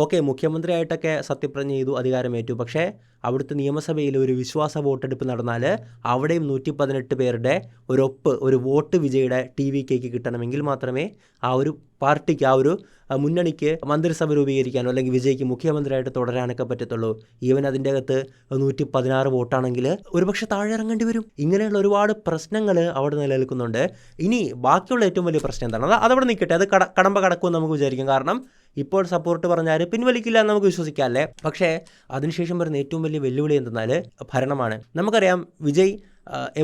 ഓക്കെ, മുഖ്യമന്ത്രിയായിട്ടൊക്കെ സത്യപ്രതിജ്ഞ ചെയ്തു, അധികാരമേറ്റു. പക്ഷേ അവിടുത്തെ നിയമസഭയിൽ ഒരു വിശ്വാസ വോട്ടെടുപ്പ് നടന്നാൽ അവിടെയും 118 പേരുടെ ഒരു വോട്ട് വിജയുടെ TVKക്ക് കിട്ടണമെങ്കിൽ മാത്രമേ ആ ഒരു പാർട്ടിക്ക്, ആ ഒരു മുന്നണിക്ക് മന്ത്രിസഭ രൂപീകരിക്കാനോ അല്ലെങ്കിൽ വിജയ്ക്ക് മുഖ്യമന്ത്രിയായിട്ട് തുടരാനൊക്കെ പറ്റത്തുള്ളൂ. ഈവൻ അതിൻ്റെ അകത്ത് 116 വോട്ടാണെങ്കിൽ ഒരുപക്ഷെ താഴെ ഇറങ്ങേണ്ടി വരും. ഇങ്ങനെയുള്ള ഒരുപാട് പ്രശ്നങ്ങൾ അവിടെ നിലനിൽക്കുന്നുണ്ട്. ഇനി ബാക്കിയുള്ള ഏറ്റവും വലിയ പ്രശ്നം എന്താണ്? അതവിടെ നിൽക്കട്ടെ, അത് കടമ്പ കടക്കുമെന്ന് നമുക്ക് വിചാരിക്കും. കാരണം ഇപ്പോൾ സപ്പോർട്ട് പറഞ്ഞാൽ പിൻവലിക്കില്ല എന്ന് നമുക്ക് വിശ്വസിക്കാം അല്ലേ. പക്ഷേ അതിനുശേഷം വരുന്ന ഏറ്റവും വലിയ വെല്ലുവിളി എന്തെന്നാൽ ഭരണമാണ്. നമുക്കറിയാം, വിജയ്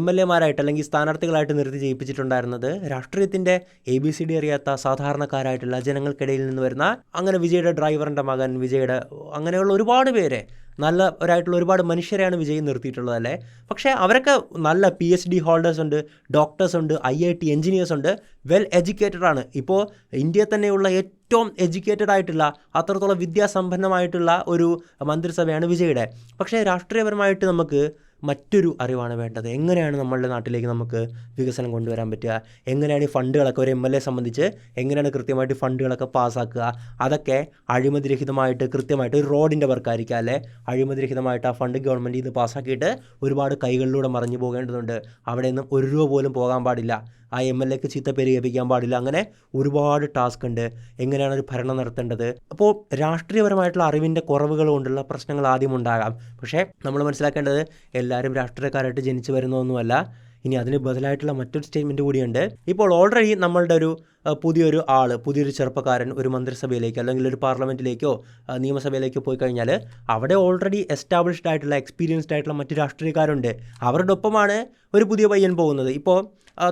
MLA-മാരായിട്ട് അല്ലെങ്കിൽ സ്ഥാനാർത്ഥികളായിട്ട് നിർത്തി ജയിപ്പിച്ചിട്ടുണ്ടായിരുന്നത് രാഷ്ട്രീയത്തിൻ്റെ ABCD അറിയാത്ത സാധാരണക്കാരായിട്ടുള്ള ജനങ്ങൾക്കിടയിൽ നിന്ന് വരുന്ന, അങ്ങനെ വിജയുടെ ഡ്രൈവറിൻ്റെ മകൻ, വിജയുടെ അങ്ങനെയുള്ള ഒരുപാട് പേരെ, നല്ലവരായിട്ടുള്ള ഒരുപാട് മനുഷ്യരെയാണ് വിജയ് നിർത്തിയിട്ടുള്ളത് അല്ലേ. പക്ഷേ അവരൊക്കെ നല്ല PhD ഹോൾഡേഴ്സ് ഉണ്ട്, ഡോക്ടേഴ്സ് ഉണ്ട്, IIT എഞ്ചിനീയേഴ്സ് ഉണ്ട്, വെൽ എഡ്യൂക്കേറ്റഡ് ആണ്. ഇപ്പോൾ ഇന്ത്യയിൽ തന്നെയുള്ള ഏറ്റവും എഡ്യൂക്കേറ്റഡ് ആയിട്ടുള്ള, അത്രത്തോളം വിദ്യാസമ്പന്നമായിട്ടുള്ള ഒരു മന്ത്രിസഭയാണ് വിജയുടെ. പക്ഷേ രാഷ്ട്രീയപരമായിട്ട് നമുക്ക് മറ്റൊരു അറിവാണ് വേണ്ടത്. എങ്ങനെയാണ് നമ്മളുടെ നാട്ടിലേക്ക് നമുക്ക് വികസനം കൊണ്ടുവരാൻ പറ്റുക, എങ്ങനെയാണ് ഈ ഫണ്ടുകളൊക്കെ, ഒരു MLA സംബന്ധിച്ച് എങ്ങനെയാണ് കൃത്യമായിട്ട് ഫണ്ടുകളൊക്കെ പാസ്സാക്കുക, അതൊക്കെ അഴിമതിരഹിതമായിട്ട് കൃത്യമായിട്ട് ഒരു റോഡിൻ്റെ വർക്കായിരിക്കാം അല്ലേ, അഴിമതിരഹിതമായിട്ട് ആ ഫണ്ട് ഗവൺമെൻറ് ഇത് പാസ്സാക്കിയിട്ട് ഒരുപാട് കൈകളിലൂടെ മറിഞ്ഞു പോകേണ്ടതുണ്ട്. അവിടെ നിന്നും 1 രൂപ പോലും പോകാൻ പാടില്ല, ആ MLAക്ക് ചീത്തപ്പേര് കേൾപ്പിക്കാൻ പാടില്ല. അങ്ങനെ ഒരുപാട് ടാസ്ക് ഉണ്ട്. എങ്ങനെയാണ് ഒരു ഭരണം നടത്തേണ്ടത്? അപ്പോൾ രാഷ്ട്രീയപരമായിട്ടുള്ള അറിവിൻ്റെ കുറവുകൾ കൊണ്ടുള്ള പ്രശ്നങ്ങൾ ആദ്യം ഉണ്ടാകാം. പക്ഷേ നമ്മൾ മനസ്സിലാക്കേണ്ടത്, എല്ലാവരും രാഷ്ട്രീയക്കാരായിട്ട് ജനിച്ചു വരുന്നതൊന്നുമല്ല. ഇനി അതിന് ബദലായിട്ടുള്ള മറ്റൊരു സ്റ്റേറ്റ്മെൻറ്റ് കൂടിയുണ്ട്. ഇപ്പോൾ ഓൾറെഡി നമ്മളുടെ പുതിയൊരു ചെറുപ്പക്കാരൻ ഒരു മന്ത്രിസഭയിലേക്കോ അല്ലെങ്കിൽ ഒരു പാർലമെൻറ്റിലേക്കോ നിയമസഭയിലേക്കോ പോയി കഴിഞ്ഞാൽ അവിടെ ഓൾറെഡി എസ്റ്റാബ്ലിഷ്ഡ് ആയിട്ടുള്ള, എക്സ്പീരിയൻസ്ഡ് ആയിട്ടുള്ള മറ്റ് രാഷ്ട്രീയക്കാരുണ്ട്. അവരുടെ ഒപ്പമാണ് ഒരു പുതിയ പയ്യൻ പോകുന്നത്. ഇപ്പോൾ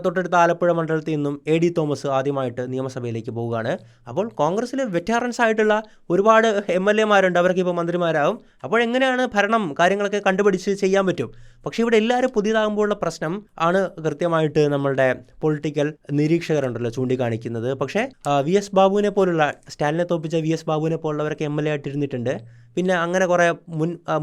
തൊട്ടടുത്ത ആലപ്പുഴ മണ്ഡലത്തിൽ നിന്നും AD തോമസ് ആദ്യമായിട്ട് നിയമസഭയിലേക്ക് പോവുകയാണ്. അപ്പോൾ കോൺഗ്രസ്സിൽ വെറ്ററൻസ് ആയിട്ടുള്ള ഒരുപാട് MLA-മാരുണ്ട്, അവർക്ക് ഇപ്പോൾ മന്ത്രിമാരാകും. അപ്പോൾ എങ്ങനെയാണ് ഭരണം, കാര്യങ്ങളൊക്കെ കണ്ടുപിടിച്ച് ചെയ്യാൻ പറ്റും. പക്ഷേ ഇവിടെ എല്ലാവരും പുതിയതാകുമ്പോഴുള്ള പ്രശ്നം ആണ് കൃത്യമായിട്ട് നമ്മളുടെ പൊളിറ്റിക്കൽ നിരീക്ഷകരുണ്ടല്ലോ ചൂണ്ടിക്കാണിക്കുന്നത്. പക്ഷേ VS ബാബുവിനെ പോലുള്ള, സ്റ്റാലിനെ തോപ്പിച്ച VS ബാബുവിനെ പോലുള്ളവരൊക്കെ MLA ആയിട്ടിരുന്നിട്ടുണ്ട്. പിന്നെ അങ്ങനെ കുറേ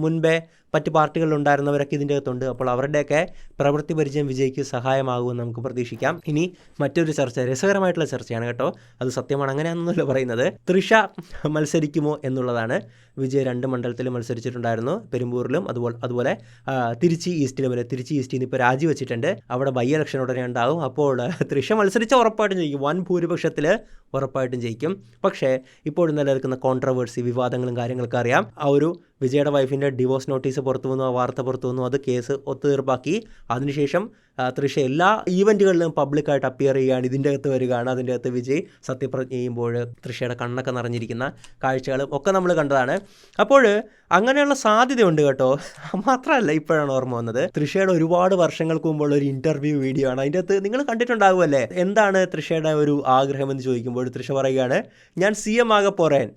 മുൻപേ മറ്റ് പാർട്ടികളിലുണ്ടായിരുന്നവരൊക്കെ ഇതിൻ്റെ അകത്തുണ്ട്. അപ്പോൾ അവരുടെയൊക്കെ പ്രവൃത്തി പരിചയം വിജയ്ക്ക് സഹായമാകുമെന്ന് നമുക്ക് പ്രതീക്ഷിക്കാം. ഇനി മറ്റൊരു ചർച്ച, രസകരമായിട്ടുള്ള ചർച്ചയാണ് കേട്ടോ, അത് സത്യമാണ്, അങ്ങനെയാണെന്നല്ല പറയുന്നത്. തൃഷ മത്സരിക്കുമോ എന്നുള്ളതാണ്. വിജയ് 2 മണ്ഡലത്തിൽ മത്സരിച്ചിട്ടുണ്ടായിരുന്നു, പെരുമ്പൂരിലും അതുപോലെ തിരുച്ചി ഈസ്റ്റിലും. തിരുച്ചി ഈസ്റ്റിൽ നിന്ന് ഇപ്പോൾ രാജിവെച്ചിട്ടുണ്ട്. അവിടെ ബൈ ഇലക്ഷൻ ഉടനെ ഉണ്ടാകും. അപ്പോൾ തൃഷ മത്സരിച്ചാൽ ഉറപ്പായിട്ടും ജയിക്കും, വൻ ഭൂരിപക്ഷത്തിൽ ഉറപ്പായിട്ടും ജയിക്കും. പക്ഷേ ഇപ്പോഴും നിലനിൽക്കുന്ന കോൺട്രവേഴ്സി, വിവാദങ്ങളും കാര്യങ്ങളൊക്കെ അറിയാം. ആ ഒരു വിജയുടെ വൈഫിൻ്റെ ഡിവോഴ്സ് നോട്ടീസ് പുറത്തു വന്നു, ആ വാർത്ത പുറത്തു വന്നു, അത് കേസ് ഒത്തുതീർപ്പാക്കി. അതിനുശേഷം തൃഷ എല്ലാ ഈവൻറ്റുകളിലും പബ്ലിക്കായിട്ട് അപ്പിയർ ചെയ്യുകയാണ്, ഇതിൻ്റെ അകത്ത് വരികയാണ്. അതിൻ്റെ അകത്ത് വിജയ് സത്യപ്രതിജ്ഞ ചെയ്യുമ്പോൾ തൃഷയുടെ കണ്ണൊക്കെ നിറഞ്ഞിരിക്കുന്ന കാഴ്ചകളും ഒക്കെ നമ്മൾ കണ്ടതാണ്. അപ്പോൾ അങ്ങനെയുള്ള സാധ്യതയുണ്ട് കേട്ടോ. മാത്രമല്ല, ഇപ്പോഴാണ് ഓർമ്മ വന്നത്, തൃഷയുടെ ഒരുപാട് വർഷങ്ങൾക്ക് മുമ്പുള്ള ഒരു ഇൻ്റർവ്യൂ വീഡിയോ ആണ്. അതിൻ്റെ അകത്ത് നിങ്ങൾ കണ്ടിട്ടുണ്ടാകുമല്ലേ, എന്താണ് തൃഷയുടെ ഒരു ആഗ്രഹം എന്ന് ചോദിക്കുമ്പോൾ തൃഷ പറയുകയാണ്, ഞാൻ CM ആകെ പോറേൻ.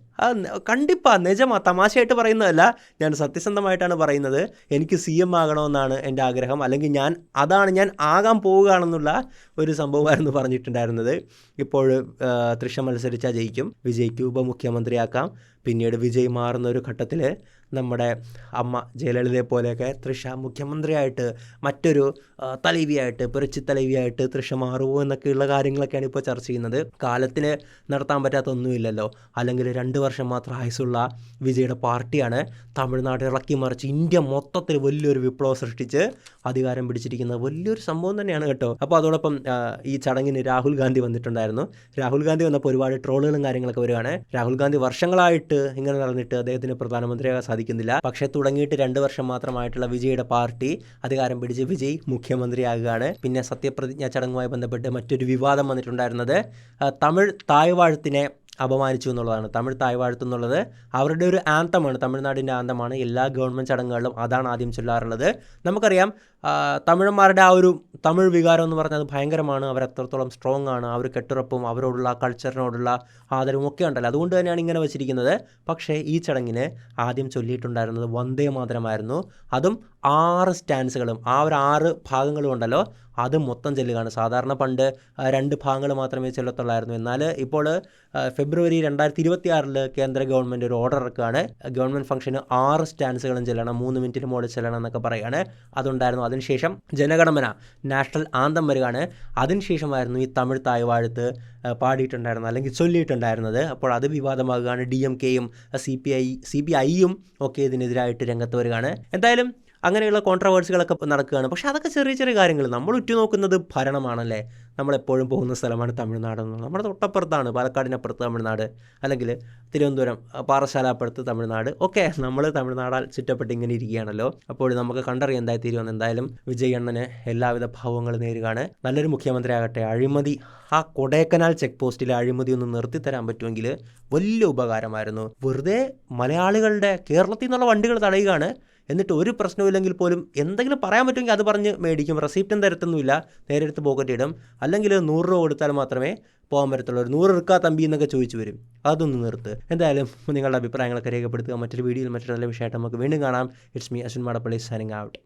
കണ്ടിപ്പാ നിജമാ, തമാശയായിട്ട് പറയുന്നതല്ല, ഞാൻ സത്യസന്ധമായിട്ടാണ് പറയുന്നത്. എനിക്ക് CM ആകണമെന്നാണ് എൻ്റെ ആഗ്രഹം, അല്ലെങ്കിൽ ഞാൻ ആകാൻ പോവുകയാണെന്നുള്ള ഒരു സംഭവമായിരുന്നു പറഞ്ഞിട്ടുണ്ടായിരുന്നത്. ഇപ്പോൾ തൃഷ മത്സരിച്ചാൽ ജയിക്കും, വിജയ്ക്ക് ഉപമുഖ്യമന്ത്രിയാക്കാം. പിന്നീട് വിജയ് മാറുന്ന ഒരു ഘട്ടത്തിൽ നമ്മുടെ അമ്മ ജയലളിതയെ പോലെയൊക്കെ തൃഷ മുഖ്യമന്ത്രിയായിട്ട്, മറ്റൊരു തലവിയായിട്ട്, പുരച്ചി തലവിയായിട്ട് തൃഷ മാറുമോ എന്നൊക്കെയുള്ള കാര്യങ്ങളൊക്കെയാണ് ഇപ്പോൾ ചർച്ച ചെയ്യുന്നത്. കാലത്തിന് നടത്താൻ പറ്റാത്തൊന്നുമില്ലല്ലോ. അല്ലെങ്കിൽ 2 വർഷം മാത്രം ആയുസുള്ള വിജയുടെ പാർട്ടിയാണ് തമിഴ്നാട് ഇളക്കി മറിച്ച് ഇന്ത്യ മൊത്തത്തിൽ വലിയൊരു വിപ്ലവം സൃഷ്ടിച്ച് അധികാരം പിടിച്ചിരിക്കുന്നത്. വലിയൊരു സംഭവം തന്നെയാണ് കേട്ടോ. അപ്പോൾ അതോടൊപ്പം ഈ ചടങ്ങിന് രാഹുൽ ഗാന്ധി വന്നിട്ടുണ്ടായിരുന്നു. രാഹുൽ ഗാന്ധി വന്നപ്പോൾ ഒരുപാട് ട്രോളുകളും കാര്യങ്ങളൊക്കെ വരികയാണ്. രാഹുൽ ഗാന്ധി വർഷങ്ങളായിട്ട് ഇങ്ങനെ നടന്നിട്ട് അദ്ദേഹത്തിന് പ്രധാനമന്ത്രിയാകാൻ സാധിക്കുന്നില്ല. പക്ഷേ തുടങ്ങിയിട്ട് 2 വർഷം മാത്രമായിട്ടുള്ള വിജയുടെ പാർട്ടി അധികാരം പിടിച്ച് വിജയ് മുഖ്യമന്ത്രിയാകുകയാണ്. പിന്നെ സത്യപ്രതിജ്ഞാ ചടങ്ങുമായി ബന്ധപ്പെട്ട് മറ്റൊരു വിവാദം വന്നിട്ടുണ്ടായിരുന്നത് തമിഴ് തായ്വാഴത്തിനെ അപമാനിച്ചു എന്നുള്ളതാണ്. തമിഴ് തായ്വാഴ്ത്ത് എന്നുള്ളത് അവരുടെ ഒരു ആന്തമാണ്, തമിഴ്നാടിൻ്റെ ആന്തമാണ്. എല്ലാ ഗവൺമെൻറ് ചടങ്ങുകളിലും അതാണ് ആദ്യം ചൊല്ലാറുള്ളത്. നമുക്കറിയാം തമിഴന്മാരുടെ ആ ഒരു തമിഴ് വികാരം എന്ന് പറഞ്ഞാൽ അത് ഭയങ്കരമാണ്. അവരെത്രത്തോളം സ്ട്രോങ് ആണ്, അവർ കെട്ടുറപ്പും അവരോടുള്ള കൾച്ചറിനോടുള്ള ആദരവും ഒക്കെ ഉണ്ടല്ലോ. അതുകൊണ്ട് തന്നെയാണ് ഇങ്ങനെ വെച്ചിരിക്കുന്നത്. പക്ഷേ ഈ ചടങ്ങിന് ആദ്യം ചൊല്ലിയിട്ടുണ്ടായിരുന്നത് വന്ദേ മാതരമായിരുന്നു. അതും 6 സ്റ്റാൻസുകളും ആ ഒരു 6 ഭാഗങ്ങളും ഉണ്ടല്ലോ, അത് മൊത്തം ചെല്ലുകയാണ്. സാധാരണ പണ്ട് 2 ഭാഗങ്ങൾ മാത്രമേ ചെല്ലത്തുള്ളായിരുന്നു. എന്നാൽ ഇപ്പോൾ ഫെബ്രുവരി 2026 കേന്ദ്ര ഗവൺമെൻറ് ഒരു ഓർഡർ ഇറക്കുകയാണ്. ഗവൺമെൻറ് ഫംഗ്ഷന് 6 സ്റ്റാൻസുകളും ചെല്ലണം, 3 മിനിറ്റിന് മുകളിൽ ചെല്ലണം എന്നൊക്കെ പറയുകയാണ്. അതുണ്ടായിരുന്നു. അതിനുശേഷം ജനഗണമന നാഷണൽ ആന്തം വരികയാണ്. അതിനുശേഷമായിരുന്നു ഈ തമിഴ് തായ്വാഴ്ത്ത് പാടിയിട്ടുണ്ടായിരുന്നത് അല്ലെങ്കിൽ ചൊല്ലിയിട്ടുണ്ടായിരുന്നത്. അപ്പോൾ അത് വിവാദമാകുകയാണ്. DMKയും CPIയും ഒക്കെ ഇതിനെതിരായിട്ട് രംഗത്ത് വരികയാണ്. എന്തായാലും അങ്ങനെയുള്ള കോൺട്രവേഴ്സികളൊക്കെ നടക്കുകയാണ്. പക്ഷേ അതൊക്കെ ചെറിയ ചെറിയ കാര്യങ്ങൾ. നമ്മൾ ഉറ്റുനോക്കുന്നത് ഭരണമാണല്ലേ. നമ്മളെപ്പോഴും പോകുന്ന സ്ഥലമാണ് തമിഴ്നാടെന്ന്. നമ്മുടെ തൊട്ടപ്പുറത്താണ്, പാലക്കാടിനപ്പുറത്ത് തമിഴ്നാട്, അല്ലെങ്കിൽ തിരുവനന്തപുരം പാറശാലപ്പുറത്ത് തമിഴ്നാട്. ഒക്കെ നമ്മൾ തമിഴ്നാടാൽ ചുറ്റപ്പെട്ട് ഇങ്ങനെ ഇരിക്കുകയാണല്ലോ. അപ്പോൾ നമുക്ക് കണ്ടറിയാം എന്തായി തീരുമെന്ന്. എന്തായാലും വിജയ് അണ്ണന് എല്ലാവിധ ഭാവങ്ങളും നേരുകയാണ്. നല്ലൊരു മുഖ്യമന്ത്രി ആകട്ടെ. അഴിമതി, ആ കൊടൈക്കനാൽ ചെക്ക് പോസ്റ്റിലെ അഴിമതി ഒന്ന് നിർത്തിത്തരാൻ പറ്റുമെങ്കിൽ വലിയ ഉപകാരമായിരുന്നു. വെറുതെ മലയാളികളുടെ കേരളത്തിൽ നിന്നുള്ള വണ്ടികൾ തടയുകയാണ്. എന്നിട്ട് ഒരു പ്രശ്നമില്ലെങ്കിൽ പോലും എന്തെങ്കിലും പറയാൻ പറ്റുമെങ്കിൽ അത് പറഞ്ഞ് മേടിക്കും. റെസിപ്റ്റും തരത്തൊന്നുമില്ല, നേരെ എടുത്ത് പോക്കറ്റ് ഇടും. അല്ലെങ്കിൽ 100 രൂപ കൊടുത്താൽ മാത്രമേ പോകാൻ പറ്റത്തുള്ളൂ. 100 എടുക്കാ തമ്പി എന്നൊക്കെ ചോദിച്ചു വരും. അതൊന്ന് നിർത്ത്. എന്തായാലും നിങ്ങളുടെ അഭിപ്രായങ്ങളൊക്കെ രേഖപ്പെടുത്തുക. മറ്റൊരു വീഡിയോയിൽ മറ്റൊരു നല്ല വിഷയമായിട്ട് നമുക്ക് വീണ്ടും കാണാം. It's me Ashwin Madappally signing out.